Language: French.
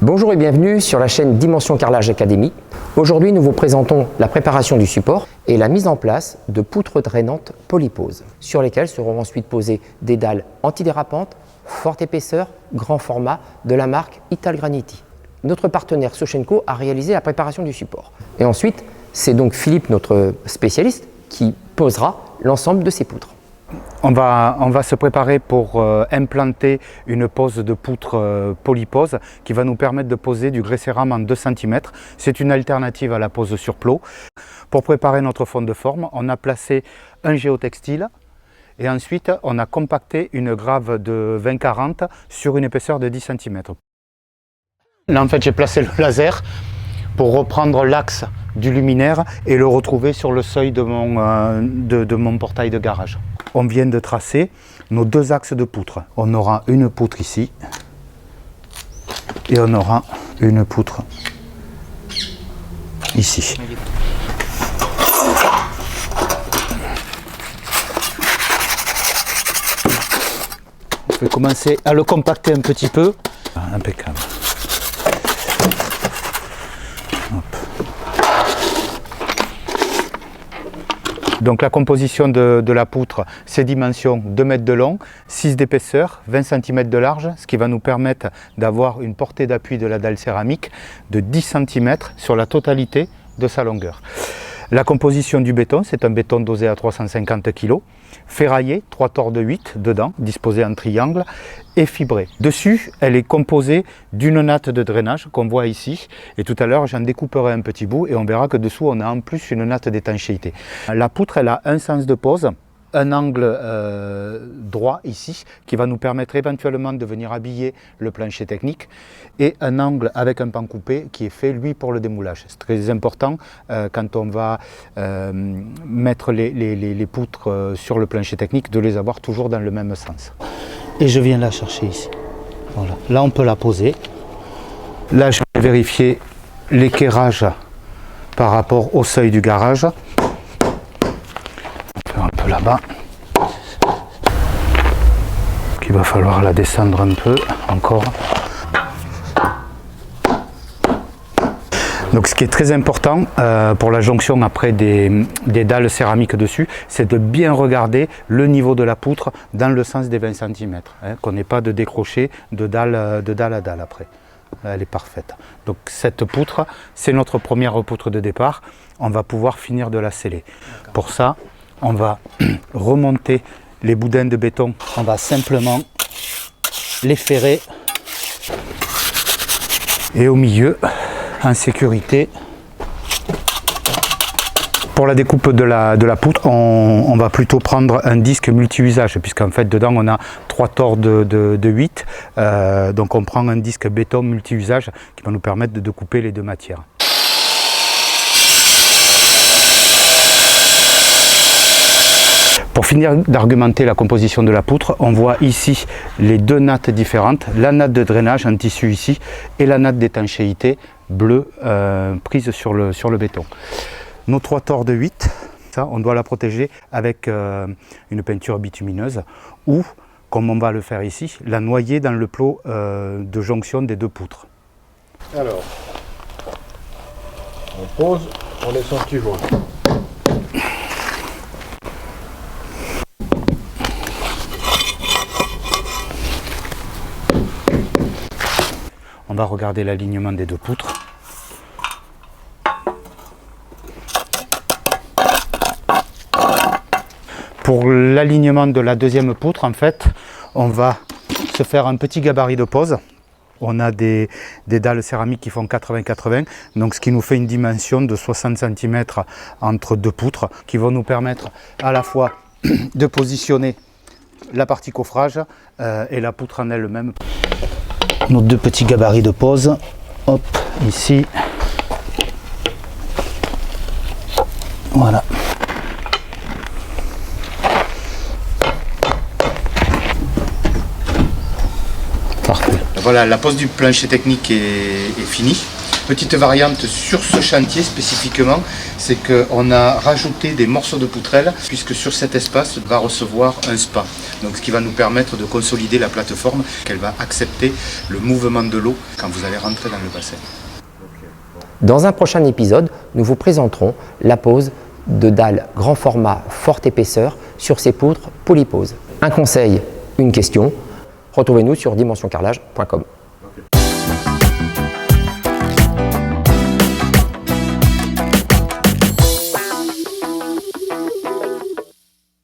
Bonjour et bienvenue sur la chaîne Dimension Carrelage Academy. Aujourd'hui, nous vous présentons la préparation du support et la mise en place de poutres drainantes polyposes, sur lesquelles seront ensuite posées des dalles antidérapantes, forte épaisseur, grand format de la marque Italgraniti. Notre partenaire Sochenco a réalisé la préparation du support. Et ensuite, c'est donc Philippe, notre spécialiste, qui posera l'ensemble de ces poutres. On va se préparer pour implanter une pose de poutre polypose qui va nous permettre de poser du grès cérame en 2 cm. C'est une alternative à la pose sur plot. Pour préparer notre fond de forme, on a placé un géotextile et ensuite on a compacté une grave de 20-40 sur une épaisseur de 10 cm. Là en fait j'ai placé le laser pour reprendre l'axe du luminaire et le retrouver sur le seuil de mon portail de garage. On vient de tracer nos 2 axes de poutre. On aura une poutre ici et on aura une poutre ici. Je vais commencer à le compacter un petit peu. Impeccable. Donc la composition de la poutre, ces dimensions 2 mètres de long, 6 d'épaisseur, 20 cm de large, ce qui va nous permettre d'avoir une portée d'appui de la dalle céramique de 10 cm sur la totalité de sa longueur. La composition du béton, c'est un béton dosé à 350 kg, ferraillé, 3 tors de 8 dedans, disposés en triangle et fibré. Dessus, elle est composée d'une natte de drainage qu'on voit ici. Et tout à l'heure, j'en découperai un petit bout et on verra que dessous, on a en plus une natte d'étanchéité. La poutre, elle a un sens de pose, un angle droit ici qui va nous permettre éventuellement de venir habiller le plancher technique et un angle avec un pan coupé qui est fait lui pour le démoulage. C'est très important quand on va mettre les poutres sur le plancher technique de les avoir toujours dans le même sens. Et je viens la chercher ici. Voilà. Là on peut la poser. Là je vais vérifier l'équerrage par rapport au seuil du garage. Un peu là-bas. Il va falloir la descendre un peu encore. Donc ce qui est très important pour la jonction après des dalles céramiques dessus, c'est de bien regarder le niveau de la poutre dans le sens des 20 cm, qu'on n'ait pas de décroché de dalle à dalle après. Elle est parfaite. Donc cette poutre, c'est notre première poutre de départ. On va pouvoir finir de la sceller. Pour ça, on va remonter les boudins de béton. On va simplement les ferrer. Et au milieu, en sécurité. Pour la découpe de la poutre, on va plutôt prendre un disque multi-usage, puisqu'en fait dedans on a 3 tors de 8. Donc on prend un disque béton multi-usage qui va nous permettre de découper les 2 matières. Pour finir d'argumenter la composition de la poutre, on voit ici les 2 nattes différentes, la natte de drainage en tissu ici et la natte d'étanchéité bleue prise sur le béton. Nos 3 tors de 8, ça, on doit la protéger avec une peinture bitumineuse ou, comme on va le faire ici, la noyer dans le plot de jonction des 2 poutres. Alors, on pose, on laisse un petit vol. On va regarder l'alignement des 2 poutres. Pour l'alignement de la 2e poutre, en fait, on va se faire un petit gabarit de pose. On a des dalles céramiques qui font 80-80, donc ce qui nous fait une dimension de 60 cm entre 2 poutres, qui vont nous permettre à la fois de positionner la partie coffrage et la poutre en elle-même. Nos 2 petits gabarits de pose, hop, ici, voilà. Parfait. Voilà, la pose du plancher technique est finie. Petite variante sur ce chantier spécifiquement, c'est qu'on a rajouté des morceaux de poutrelle puisque sur cet espace va recevoir un spa. Donc ce qui va nous permettre de consolider la plateforme, qu'elle va accepter le mouvement de l'eau quand vous allez rentrer dans le bassin. Dans un prochain épisode, nous vous présenterons la pose de dalles grand format forte épaisseur sur ces poutres polyposes. Un conseil, une question, retrouvez-nous sur dimensioncarrelage.com.